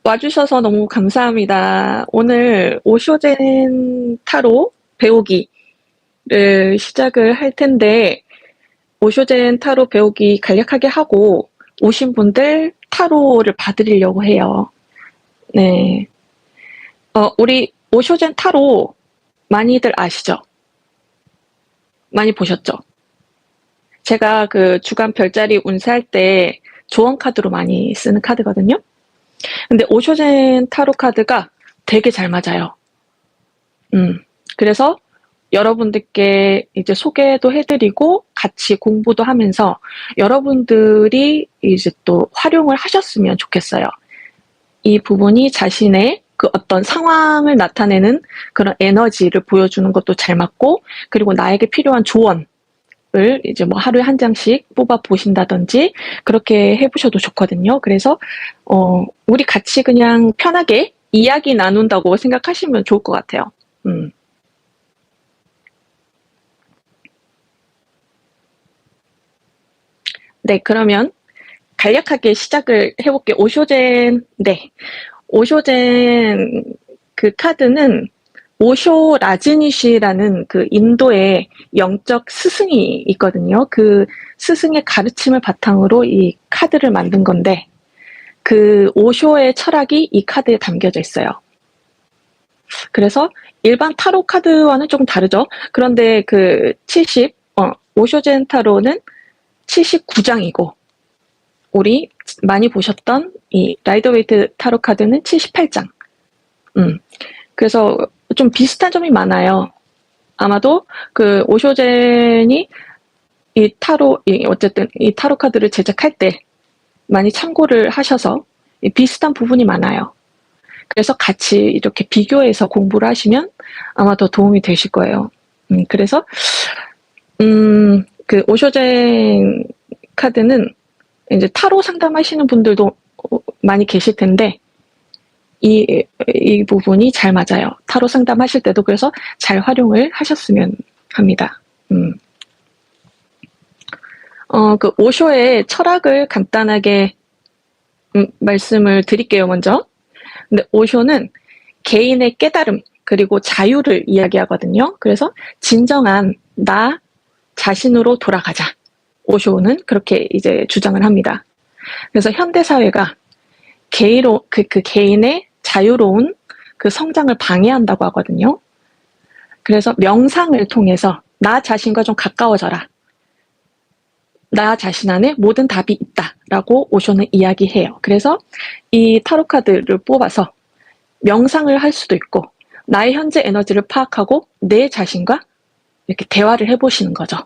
와주셔서 너무 감사합니다. 오늘 오쇼젠 타로 배우기를 시작을 할 텐데, 오쇼젠 타로 배우기 간략하게 하고 오신 분들 타로를 봐드리려고 해요. 네. 우리 오쇼젠 타로 많이들 아시죠? 많이 보셨죠? 제가 그 주간 별자리 운세할 때 조언 카드로 많이 쓰는 카드거든요. 근데 오쇼젠 타로 카드가 되게 잘 맞아요. 그래서 여러분들께 이제 소개도 해드리고 같이 공부도 하면서 여러분들이 이제 또 활용을 하셨으면 좋겠어요. 이 부분이 자신의 그 어떤 상황을 나타내는 그런 에너지를 보여주는 것도 잘 맞고, 그리고 나에게 필요한 조언을 이제 뭐 하루에 한 장씩 뽑아 보신다든지 그렇게 해보셔도 좋거든요. 그래서 우리 같이 그냥 편하게 이야기 나눈다고 생각하시면 좋을 것 같아요. 네, 그러면 간략하게 시작을 해볼게요. 오쇼젠 그 카드는 오쇼 라즈니시라는 그 인도의 영적 스승이 있거든요. 그 스승의 가르침을 바탕으로 이 카드를 만든 건데, 그 오쇼의 철학이 이 카드에 담겨져 있어요. 그래서 일반 타로 카드와는 조금 다르죠. 그런데 그 오쇼젠 타로는 79장이고, 우리 많이 보셨던 이 라이더웨이트 타로 카드는 78장. 그래서 좀 비슷한 점이 많아요. 아마도 그 오쇼젠이 어쨌든 이 타로 카드를 제작할 때 많이 참고를 하셔서 비슷한 부분이 많아요. 그래서 같이 이렇게 비교해서 공부를 하시면 아마 더 도움이 되실 거예요. 그래서 그 오쇼젠 카드는 이제 타로 상담하시는 분들도 많이 계실 텐데, 이 부분이 잘 맞아요. 타로 상담하실 때도 그래서 잘 활용을 하셨으면 합니다. 그 오쇼의 철학을 간단하게 말씀을 드릴게요, 먼저. 근데 오쇼는 개인의 깨달음, 그리고 자유를 이야기하거든요. 그래서 진정한 나 자신으로 돌아가자. 오쇼는 그렇게 이제 주장을 합니다. 그래서 현대사회가 그 개인의 자유로운 그 성장을 방해한다고 하거든요. 그래서 명상을 통해서 나 자신과 좀 가까워져라. 나 자신 안에 모든 답이 있다라고 오쇼는 이야기해요. 그래서 이 타로 카드를 뽑아서 명상을 할 수도 있고, 나의 현재 에너지를 파악하고 내 자신과 이렇게 대화를 해보시는 거죠.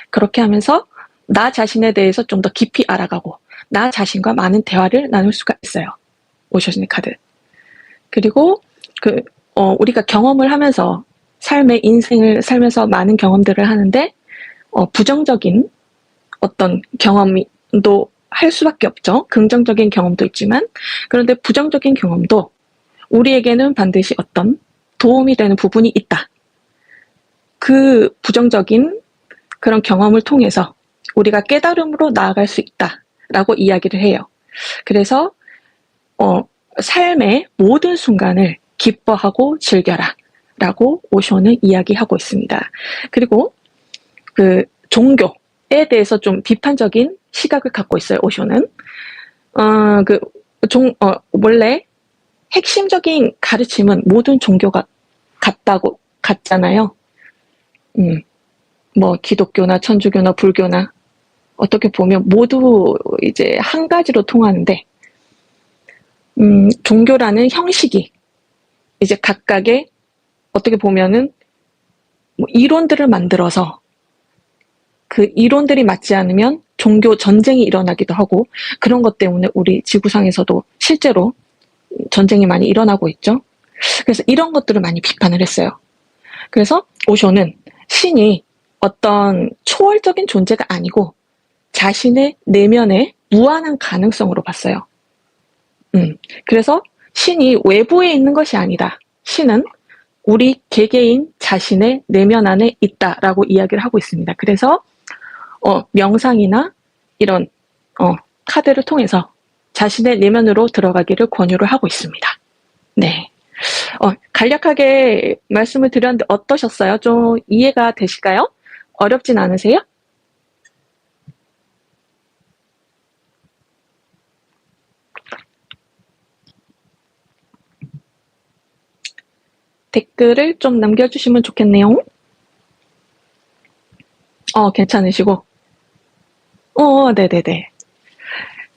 그렇게 하면서 나 자신에 대해서 좀 더 깊이 알아가고 나 자신과 많은 대화를 나눌 수가 있어요. 오쇼의 카드. 그리고 우리가 경험을 하면서 인생을 살면서 많은 경험들을 하는데, 부정적인 어떤 경험도 할 수밖에 없죠. 긍정적인 경험도 있지만, 그런데 부정적인 경험도 우리에게는 반드시 어떤 도움이 되는 부분이 있다. 그 부정적인 그런 경험을 통해서 우리가 깨달음으로 나아갈 수 있다라고 이야기를 해요. 그래서 삶의 모든 순간을 기뻐하고 즐겨라 라고 오쇼는 이야기하고 있습니다. 그리고 그 종교에 대해서 좀 비판적인 시각을 갖고 있어요, 오쇼는. 원래 핵심적인 가르침은 모든 종교가 같잖아요. 뭐 기독교나 천주교나 불교나 어떻게 보면 모두 이제 한 가지로 통하는데, 종교라는 형식이 이제 각각의 어떻게 보면은 뭐 이론들을 만들어서 그 이론들이 맞지 않으면 종교 전쟁이 일어나기도 하고, 그런 것 때문에 우리 지구상에서도 실제로 전쟁이 많이 일어나고 있죠. 그래서 이런 것들을 많이 비판을 했어요. 그래서 오쇼는 신이 어떤 초월적인 존재가 아니고 자신의 내면의 무한한 가능성으로 봤어요. 그래서 신이 외부에 있는 것이 아니다. 신은 우리 개개인 자신의 내면 안에 있다라고 이야기를 하고 있습니다. 그래서 명상이나 이런 카드를 통해서 자신의 내면으로 들어가기를 권유를 하고 있습니다. 네. 간략하게 말씀을 드렸는데 어떠셨어요? 좀 이해가 되실까요? 어렵진 않으세요? 댓글을 좀 남겨주시면 좋겠네요. 괜찮으시고. 네네네.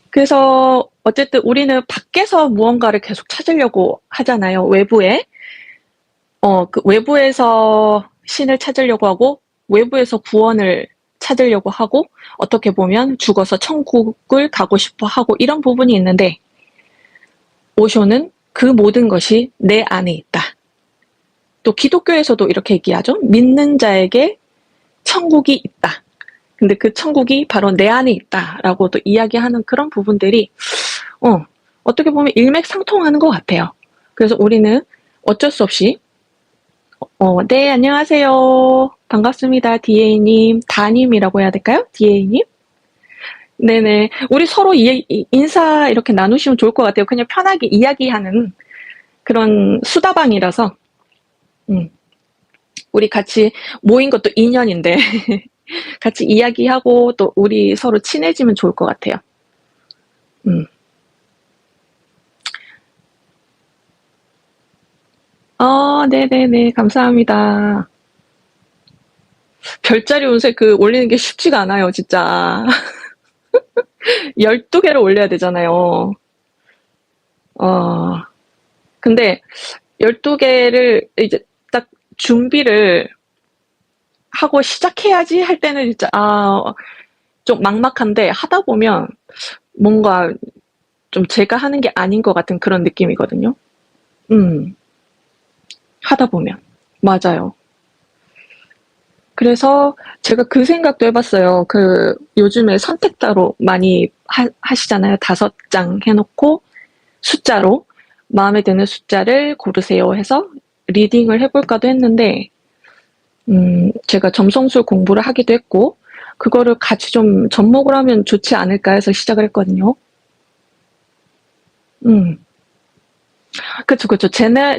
그래서 어쨌든 우리는 밖에서 무언가를 계속 찾으려고 하잖아요, 외부에. 그 외부에서 신을 찾으려고 하고, 외부에서 구원을 찾으려고 하고, 어떻게 보면 죽어서 천국을 가고 싶어 하고, 이런 부분이 있는데, 오쇼는 그 모든 것이 내 안에 있다. 또 기독교에서도 이렇게 얘기하죠. 믿는 자에게 천국이 있다. 근데 그 천국이 바로 내 안에 있다라고 또 이야기하는 그런 부분들이 어떻게 보면 일맥상통하는 것 같아요. 그래서 우리는 어쩔 수 없이 네, 안녕하세요. 반갑습니다. DA님, 다님이라고 해야 될까요? DA님? 네네. 우리 서로 인사 이렇게 나누시면 좋을 것 같아요. 그냥 편하게 이야기하는 그런 수다방이라서, 우리 같이 모인 것도 인연인데, 같이 이야기하고 또 우리 서로 친해지면 좋을 것 같아요. 네네네. 감사합니다. 별자리 운세 올리는 게 쉽지가 않아요, 진짜. 12개를 올려야 되잖아요. 근데 12개를 이제 딱 준비를 하고 시작해야지 할 때는 진짜, 좀 막막한데 하다 보면 뭔가 좀 제가 하는 게 아닌 것 같은 그런 느낌이거든요. 하다 보면. 맞아요. 그래서 제가 그 생각도 해봤어요. 요즘에 선택 따로 많이 하시잖아요. 5장 해놓고 숫자로 마음에 드는 숫자를 고르세요 해서 리딩을 해볼까도 했는데, 제가 점성술 공부를 하기도 했고, 그거를 같이 좀 접목을 하면 좋지 않을까 해서 시작을 했거든요. 그쵸.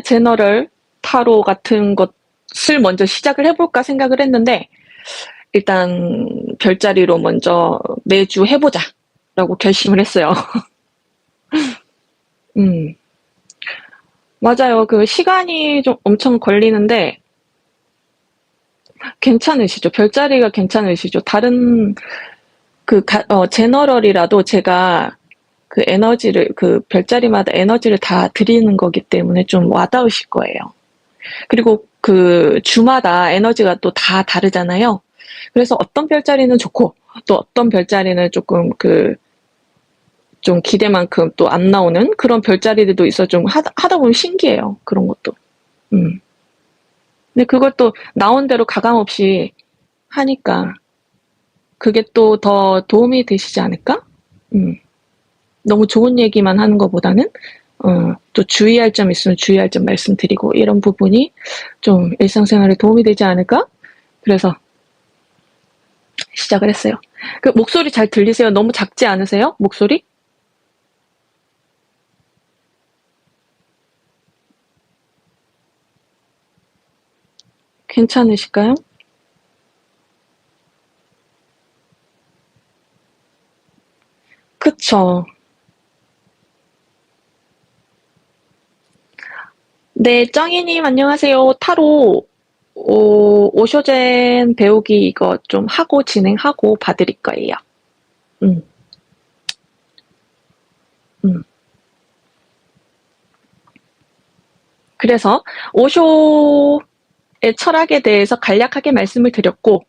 제너럴 타로 같은 것을 먼저 시작을 해볼까 생각을 했는데, 일단 별자리로 먼저 매주 해보자라고 결심을 했어요. 맞아요. 시간이 좀 엄청 걸리는데 괜찮으시죠? 별자리가 괜찮으시죠? 다른 제너럴이라도 제가 별자리마다 에너지를 다 드리는 거기 때문에 좀 와닿으실 거예요. 그리고 주마다 에너지가 또 다 다르잖아요. 그래서 어떤 별자리는 좋고, 또 어떤 별자리는 조금 좀 기대만큼 또 안 나오는 그런 별자리들도 있어. 좀 하다 보면 신기해요. 그런 것도. 근데 그것도 나온 대로 가감 없이 하니까 그게 또 더 도움이 되시지 않을까? 너무 좋은 얘기만 하는 것보다는 또 주의할 점 있으면 주의할 점 말씀드리고 이런 부분이 좀 일상생활에 도움이 되지 않을까? 그래서 시작을 했어요. 목소리 잘 들리세요? 너무 작지 않으세요? 목소리? 괜찮으실까요? 그쵸. 네, 쩡이님 안녕하세요. 타로 오쇼젠 배우기 이거 좀 하고 진행하고 봐드릴 거예요. 음, 음. 그래서 오쇼의 철학에 대해서 간략하게 말씀을 드렸고,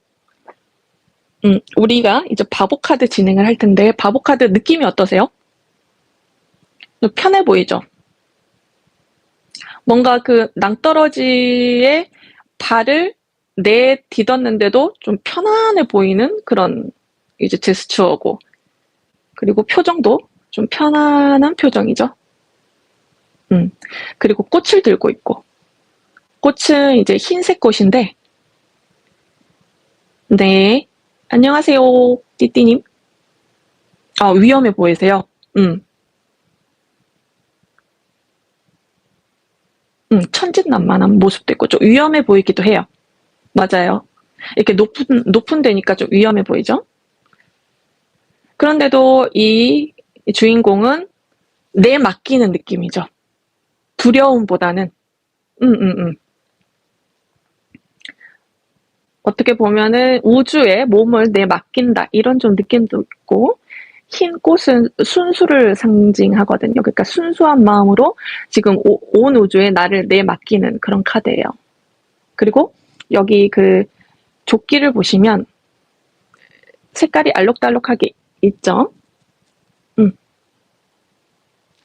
우리가 이제 바보 카드 진행을 할 텐데, 바보 카드 느낌이 어떠세요? 편해 보이죠? 뭔가 낭떠러지에 발을 내딛었는데도 좀 편안해 보이는 그런 이제 제스처고, 그리고 표정도 좀 편안한 표정이죠. 그리고 꽃을 들고 있고, 꽃은 이제 흰색 꽃인데, 네, 안녕하세요, 띠띠님. 위험해 보이세요? 천진난만한 모습도 있고 좀 위험해 보이기도 해요. 맞아요. 이렇게 높은 데니까 좀 위험해 보이죠? 그런데도 이 주인공은 내맡기는 느낌이죠. 두려움보다는. 어떻게 보면은 우주에 몸을 내맡긴다 이런 좀 느낌도 있고, 흰 꽃은 순수를 상징하거든요. 그러니까 순수한 마음으로 지금 온 우주에 나를 내맡기는 그런 카드예요. 그리고 여기 그 조끼를 보시면 색깔이 알록달록하게 있죠.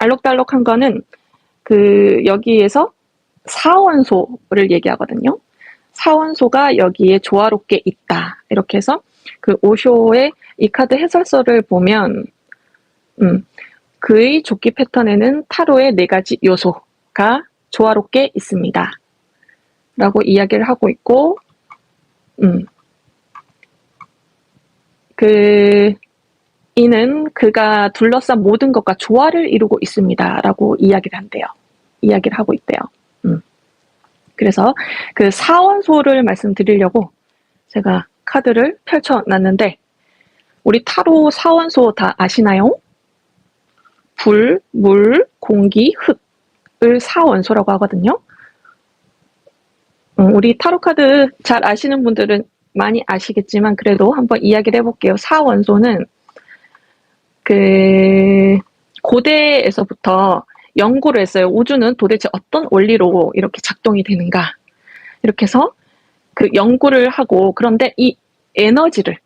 알록달록한 거는 그 여기에서 사원소를 얘기하거든요. 사원소가 여기에 조화롭게 있다. 이렇게 해서 그 오쇼의 이 카드 해설서를 보면 그의 조끼 패턴에는 타로의 4가지 요소가 조화롭게 있습니다. 라고 이야기를 하고 있고, 이는 그가 둘러싼 모든 것과 조화를 이루고 있습니다. 라고 이야기를 한대요. 이야기를 하고 있대요. 그래서 그 사원소를 말씀드리려고 제가 카드를 펼쳐놨는데, 우리 타로 사원소 다 아시나요? 불, 물, 공기, 흙을 사원소라고 하거든요. 우리 타로 카드 잘 아시는 분들은 많이 아시겠지만 그래도 한번 이야기를 해볼게요. 사원소는 그 고대에서부터 연구를 했어요. 우주는 도대체 어떤 원리로 이렇게 작동이 되는가. 이렇게 해서 그 연구를 하고, 그런데 이 에너지를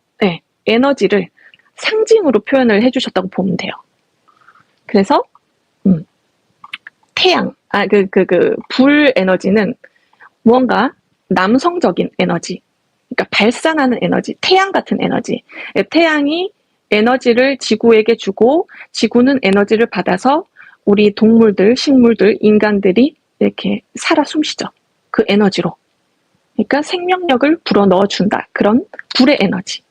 상징으로 표현을 해주셨다고 보면 돼요. 그래서 태양, 불 에너지는 무언가 남성적인 에너지, 그러니까 발산하는 에너지, 태양 같은 에너지. 태양이 에너지를 지구에게 주고 지구는 에너지를 받아서 우리 동물들, 식물들, 인간들이 이렇게 살아 숨쉬죠. 그 에너지로. 그러니까 생명력을 불어넣어준다. 그런 불의 에너지,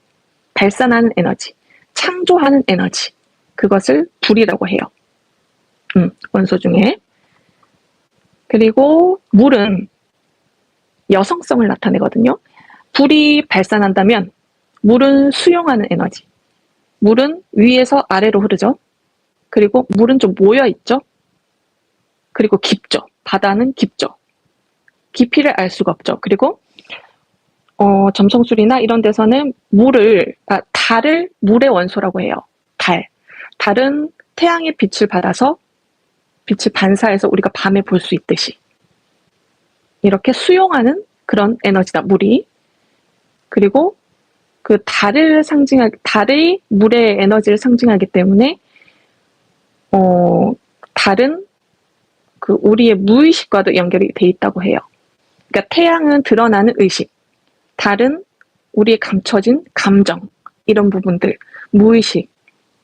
발산하는 에너지, 창조하는 에너지. 그것을 불이라고 해요. 원소 중에. 그리고 물은 여성성을 나타내거든요. 불이 발산한다면 물은 수용하는 에너지. 물은 위에서 아래로 흐르죠. 그리고 물은 좀 모여 있죠. 그리고 깊죠. 바다는 깊죠. 깊이를 알 수가 없죠. 그리고 점성술이나 이런 데서는 달을 물의 원소라고 해요. 달은 태양의 빛을 받아서 빛을 반사해서 우리가 밤에 볼 수 있듯이 이렇게 수용하는 그런 에너지다, 물이. 그리고 그 달이 물의 에너지를 상징하기 때문에 달은 그 우리의 무의식과도 연결이 돼 있다고 해요. 그러니까 태양은 드러나는 의식, 달은 우리의 감춰진 감정, 이런 부분들, 무의식,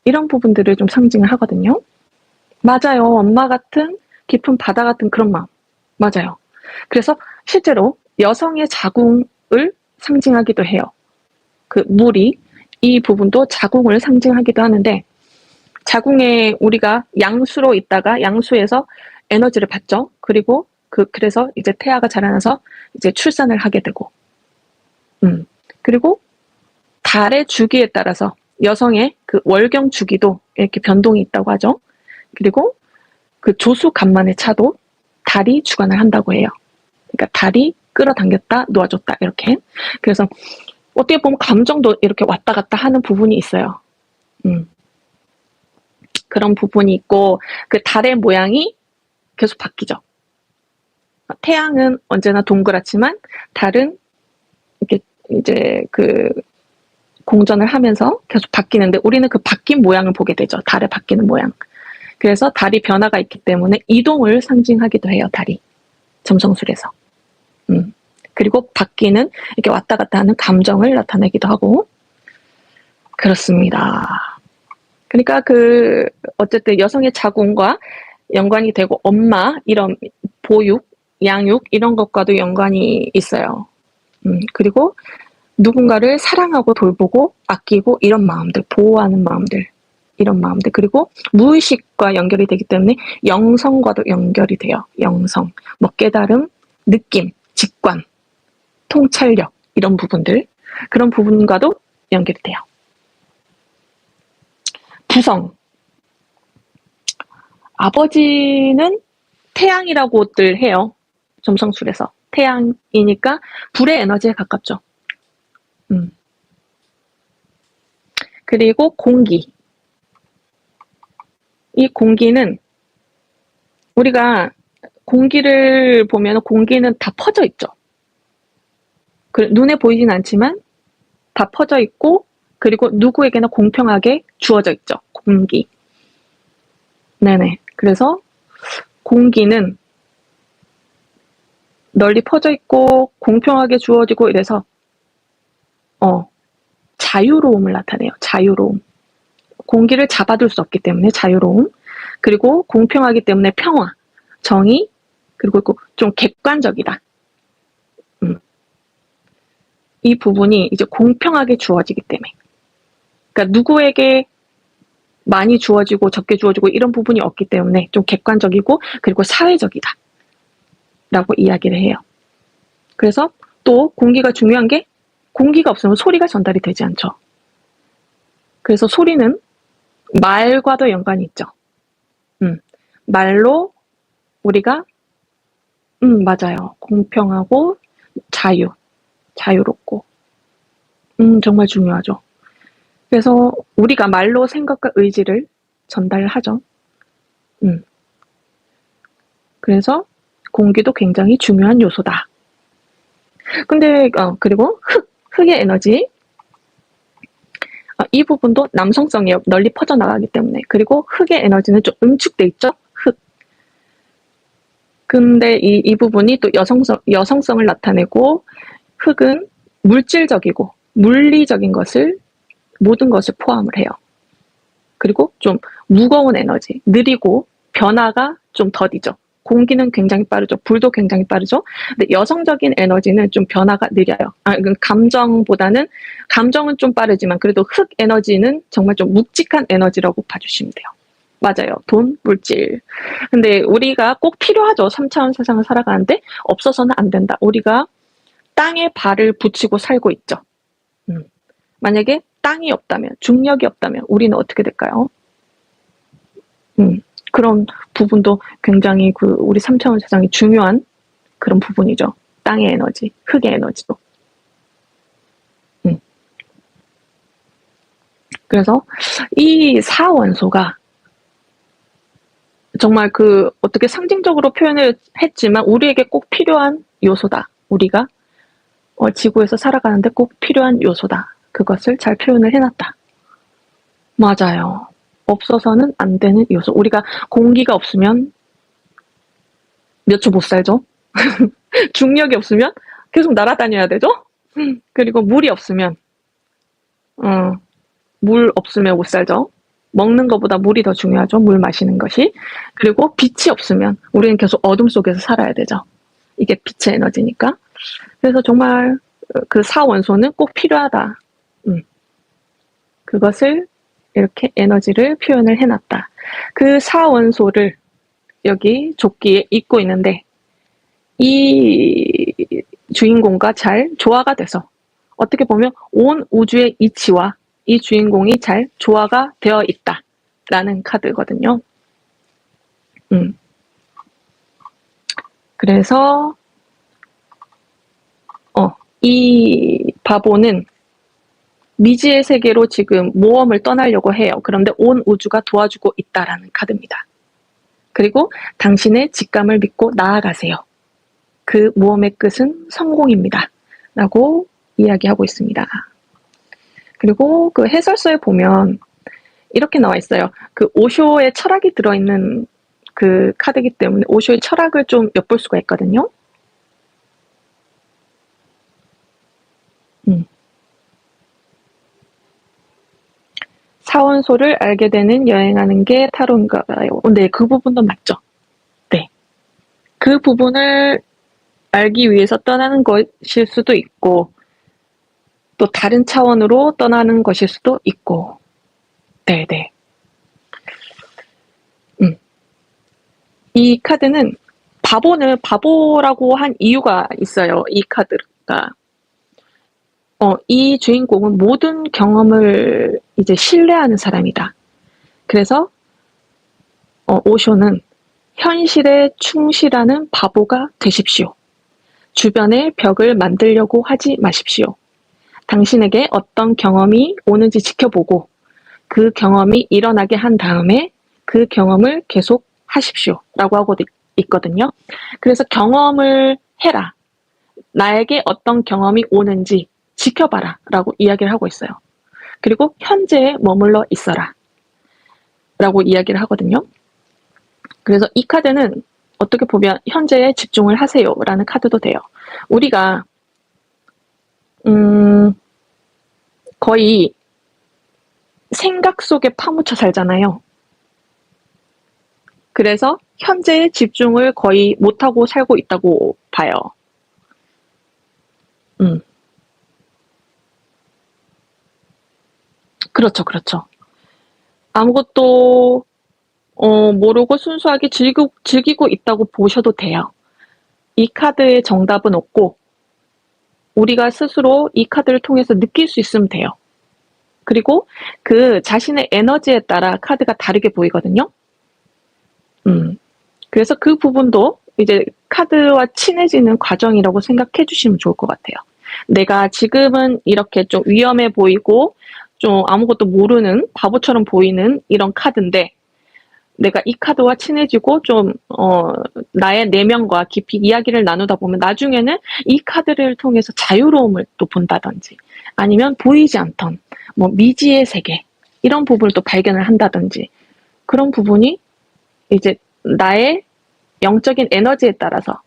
이런 부분들을 좀 상징을 하거든요. 맞아요. 엄마 같은 깊은 바다 같은 그런 마음. 맞아요. 그래서 실제로 여성의 자궁을 상징하기도 해요. 그 물이, 이 부분도 자궁을 상징하기도 하는데, 자궁에 우리가 양수로 있다가 양수에서 에너지를 받죠. 그리고 그래서 이제 태아가 자라나서 이제 출산을 하게 되고, 그리고 달의 주기에 따라서 여성의 그 월경 주기도 이렇게 변동이 있다고 하죠. 그리고 그 조수 간만의 차도 달이 주관을 한다고 해요. 그러니까 달이 끌어당겼다, 놓아줬다, 이렇게. 그래서 어떻게 보면 감정도 이렇게 왔다 갔다 하는 부분이 있어요. 그런 부분이 있고, 그 달의 모양이 계속 바뀌죠. 태양은 언제나 동그랗지만 달은 이렇게 이제 그 공전을 하면서 계속 바뀌는데, 우리는 그 바뀐 모양을 보게 되죠. 달의 바뀌는 모양. 그래서 달이 변화가 있기 때문에 이동을 상징하기도 해요, 달이. 점성술에서. 그리고 바뀌는, 이렇게 왔다 갔다 하는 감정을 나타내기도 하고, 그렇습니다. 그러니까 어쨌든 여성의 자궁과 연관이 되고, 엄마, 이런 보육, 양육, 이런 것과도 연관이 있어요. 그리고 누군가를 사랑하고 돌보고 아끼고 이런 마음들, 보호하는 마음들. 이런 마음들. 그리고 무의식과 연결이 되기 때문에 영성과도 연결이 돼요. 영성, 뭐 깨달음, 느낌, 직관, 통찰력 이런 부분들. 그런 부분과도 연결이 돼요. 부성. 아버지는 태양이라고들 해요. 점성술에서. 태양이니까 불의 에너지에 가깝죠. 그리고 공기. 이 공기는 우리가 공기를 보면 공기는 다 퍼져 있죠. 눈에 보이진 않지만 다 퍼져 있고 그리고 누구에게나 공평하게 주어져 있죠. 공기. 네네. 그래서 공기는 널리 퍼져 있고 공평하게 주어지고 이래서 자유로움을 나타내요. 자유로움. 공기를 잡아둘 수 없기 때문에 자유로움. 그리고 공평하기 때문에 평화, 정의, 그리고 좀 객관적이다. 이 부분이 이제 공평하게 주어지기 때문에. 그러니까 누구에게 많이 주어지고 적게 주어지고 이런 부분이 없기 때문에 좀 객관적이고 그리고 사회적이다. 라고 이야기를 해요. 그래서 또 공기가 중요한 게 공기가 없으면 소리가 전달이 되지 않죠. 그래서 소리는 말과도 연관이 있죠. 말로 우리가 맞아요. 공평하고 자유롭고 정말 중요하죠. 그래서 우리가 말로 생각과 의지를 전달하죠. 그래서 공기도 굉장히 중요한 요소다. 근데 그리고 흙의 에너지 이 부분도 남성성이에요. 널리 퍼져나가기 때문에. 그리고 흙의 에너지는 좀 응축돼 있죠. 흙. 근데 이 부분이 또 여성성을 나타내고 흙은 물질적이고 물리적인 모든 것을 포함을 해요. 그리고 좀 무거운 에너지, 느리고 변화가 좀 더디죠. 공기는 굉장히 빠르죠. 불도 굉장히 빠르죠. 근데 여성적인 에너지는 좀 변화가 느려요. 감정은 좀 빠르지만 그래도 흙 에너지는 정말 좀 묵직한 에너지라고 봐주시면 돼요. 맞아요. 돈, 물질. 근데 우리가 꼭 필요하죠. 3차원 세상을 살아가는데 없어서는 안 된다. 우리가 땅에 발을 붙이고 살고 있죠. 만약에 땅이 없다면, 중력이 없다면 우리는 어떻게 될까요? 그런 부분도 굉장히 우리 3차원 세상이 중요한 그런 부분이죠. 땅의 에너지, 흙의 에너지도. 그래서 이 4원소가 정말 어떻게 상징적으로 표현을 했지만 우리에게 꼭 필요한 요소다. 우리가 지구에서 살아가는데 꼭 필요한 요소다. 그것을 잘 표현을 해놨다. 맞아요. 없어서는 안 되는 요소. 우리가 공기가 없으면 몇 초 못 살죠? 중력이 없으면 계속 날아다녀야 되죠? 그리고 물이 없으면, 물 없으면 못 살죠? 먹는 것보다 물이 더 중요하죠. 물 마시는 것이. 그리고 빛이 없으면 우리는 계속 어둠 속에서 살아야 되죠. 이게 빛의 에너지니까. 그래서 정말 그 4원소는 꼭 필요하다. 그것을 이렇게 에너지를 표현을 해놨다. 그 4원소를 여기 조끼에 입고 있는데 이 주인공과 잘 조화가 돼서 어떻게 보면 온 우주의 이치와 이 주인공이 잘 조화가 되어 있다라는 카드거든요. 그래서 이 바보는 미지의 세계로 지금 모험을 떠나려고 해요. 그런데 온 우주가 도와주고 있다라는 카드입니다. 그리고 당신의 직감을 믿고 나아가세요. 그 모험의 끝은 성공입니다. 라고 이야기하고 있습니다. 그리고 그 해설서에 보면 이렇게 나와 있어요. 그 오쇼의 철학이 들어있는 그 카드이기 때문에 오쇼의 철학을 좀 엿볼 수가 있거든요. 사원소를 알게 되는 여행하는 게 타로인가요? 네, 그 부분도 맞죠. 네. 그 부분을 알기 위해서 떠나는 것일 수도 있고 또 다른 차원으로 떠나는 것일 수도 있고 네네. 이 카드는 바보는 바보라고 한 이유가 있어요. 이 카드가. 이 주인공은 모든 경험을 이제 신뢰하는 사람이다. 그래서 오쇼는 현실에 충실하는 바보가 되십시오. 주변에 벽을 만들려고 하지 마십시오. 당신에게 어떤 경험이 오는지 지켜보고 그 경험이 일어나게 한 다음에 그 경험을 계속 하십시오. 라고 하고 있거든요. 그래서 경험을 해라. 나에게 어떤 경험이 오는지 지켜봐라. 라고 이야기를 하고 있어요. 그리고 현재에 머물러 있어라. 라고 이야기를 하거든요. 그래서 이 카드는 어떻게 보면 현재에 집중을 하세요. 라는 카드도 돼요. 우리가 거의 생각 속에 파묻혀 살잖아요. 그래서 현재에 집중을 거의 못하고 살고 있다고 봐요. 그렇죠, 그렇죠. 아무것도 모르고 순수하게 즐기고 있다고 보셔도 돼요. 이 카드의 정답은 없고 우리가 스스로 이 카드를 통해서 느낄 수 있으면 돼요. 그리고 그 자신의 에너지에 따라 카드가 다르게 보이거든요. 그래서 그 부분도 이제 카드와 친해지는 과정이라고 생각해 주시면 좋을 것 같아요. 내가 지금은 이렇게 좀 위험해 보이고 좀 아무것도 모르는 바보처럼 보이는 이런 카드인데 내가 이 카드와 친해지고 좀 나의 내면과 깊이 이야기를 나누다 보면 나중에는 이 카드를 통해서 자유로움을 또 본다든지 아니면 보이지 않던 뭐 미지의 세계 이런 부분을 또 발견을 한다든지 그런 부분이 이제 나의 영적인 에너지에 따라서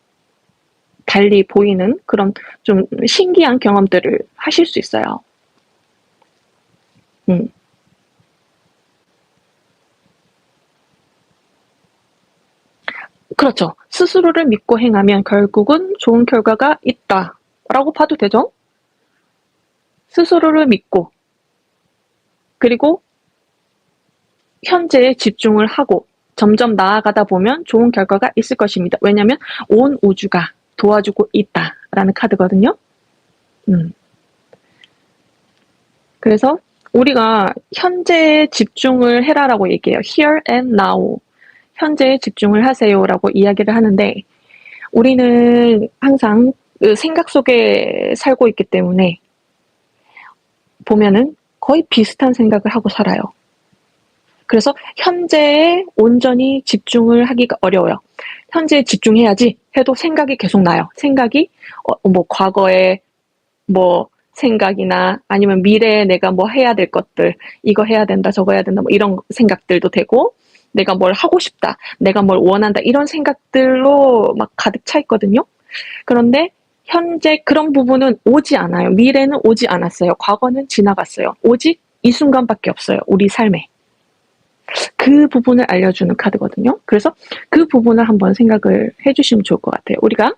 달리 보이는 그런 좀 신기한 경험들을 하실 수 있어요. 그렇죠. 스스로를 믿고 행하면 결국은 좋은 결과가 있다라고 봐도 되죠. 스스로를 믿고 그리고 현재에 집중을 하고 점점 나아가다 보면 좋은 결과가 있을 것입니다. 왜냐하면 온 우주가 도와주고 있다라는 카드거든요. 그래서 우리가 현재에 집중을 해라라고 얘기해요. Here and now. 현재에 집중을 하세요라고 이야기를 하는데 우리는 항상 그 생각 속에 살고 있기 때문에 보면은 거의 비슷한 생각을 하고 살아요. 그래서 현재에 온전히 집중을 하기가 어려워요. 현재에 집중해야지 해도 생각이 계속 나요. 생각이 뭐 과거에 뭐 생각이나 아니면 미래에 내가 뭐 해야 될 것들 이거 해야 된다 저거 해야 된다 뭐 이런 생각들도 되고 내가 뭘 하고 싶다 내가 뭘 원한다 이런 생각들로 막 가득 차 있거든요. 그런데 현재 그런 부분은 오지 않아요. 미래는 오지 않았어요. 과거는 지나갔어요. 오직 이 순간밖에 없어요. 우리 삶에. 그 부분을 알려주는 카드거든요. 그래서 그 부분을 한번 생각을 해주시면 좋을 것 같아요. 우리가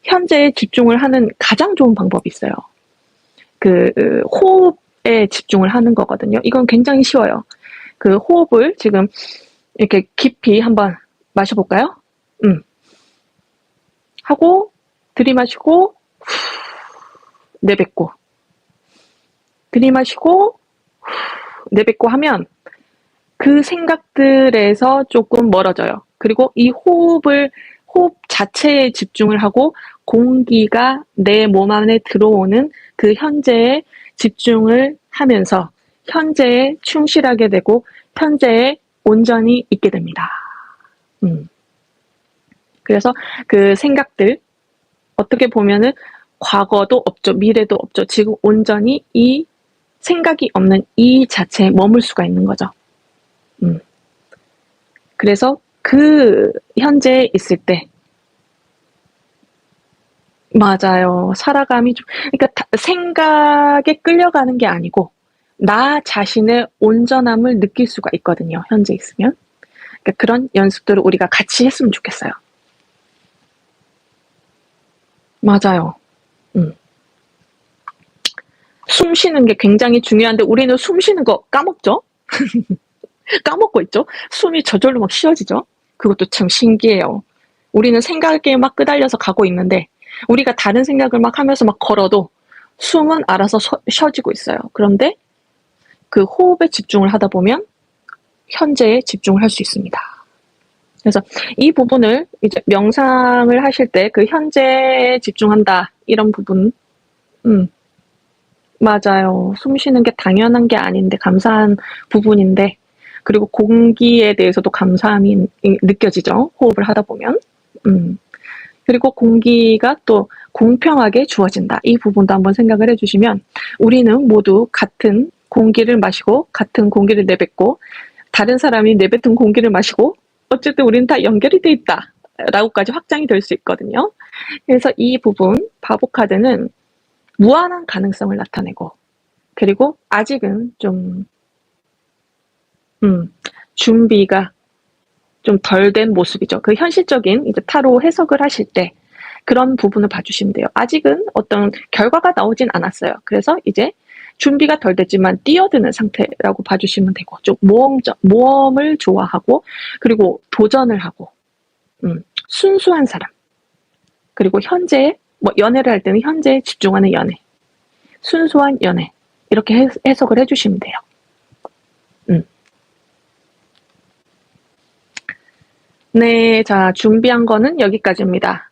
현재에 집중을 하는 가장 좋은 방법이 있어요. 그 호흡에 집중을 하는 거거든요. 이건 굉장히 쉬워요. 그 호흡을 지금 이렇게 깊이 한번 마셔볼까요? 하고 들이마시고 내뱉고 들이마시고 내뱉고 하면 그 생각들에서 조금 멀어져요. 그리고 이 호흡 자체에 집중을 하고 공기가 내 몸 안에 들어오는 그 현재에 집중을 하면서 현재에 충실하게 되고 현재에 온전히 있게 됩니다. 그래서 그 생각들 어떻게 보면은 과거도 없죠. 미래도 없죠. 지금 온전히 이 생각이 없는 이 자체에 머물 수가 있는 거죠. 그래서 그 현재에 있을 때 맞아요. 살아감이 좀 그러니까 생각에 끌려가는 게 아니고 나 자신의 온전함을 느낄 수가 있거든요. 현재 있으면. 그러니까 그런 연습들을 우리가 같이 했으면 좋겠어요. 맞아요. 숨 쉬는 게 굉장히 중요한데 우리는 숨 쉬는 거 까먹죠? 까먹고 있죠? 숨이 저절로 막 쉬어지죠? 그것도 참 신기해요. 우리는 생각에 막 끄달려서 가고 있는데 우리가 다른 생각을 막 하면서 막 걸어도 숨은 알아서 쉬어지고 있어요. 그런데 그 호흡에 집중을 하다 보면 현재에 집중을 할 수 있습니다. 그래서 이 부분을 이제 명상을 하실 때 그 현재에 집중한다 이런 부분, 음, 맞아요. 숨 쉬는 게 당연한 게 아닌데 감사한 부분인데, 그리고 공기에 대해서도 감사함이 느껴지죠. 호흡을 하다 보면. 음. 그리고 공기가 또 공평하게 주어진다. 이 부분도 한번 생각을 해주시면 우리는 모두 같은 공기를 마시고 같은 공기를 내뱉고 다른 사람이 내뱉은 공기를 마시고 어쨌든 우리는 다 연결이 돼 있다. 라고까지 확장이 될 수 있거든요. 그래서 이 부분 바보 카드는 무한한 가능성을 나타내고, 그리고 아직은 좀 준비가 좀 덜 된 모습이죠. 그 현실적인 이제 타로 해석을 하실 때 그런 부분을 봐주시면 돼요. 아직은 어떤 결과가 나오진 않았어요. 그래서 이제 준비가 덜 됐지만 뛰어드는 상태라고 봐주시면 되고, 좀 모험을 좋아하고 그리고 도전을 하고 순수한 사람, 그리고 현재 뭐 연애를 할 때는 현재에 집중하는 연애, 순수한 연애, 이렇게 해석을 해주시면 돼요. 네, 자, 준비한 거는 여기까지입니다.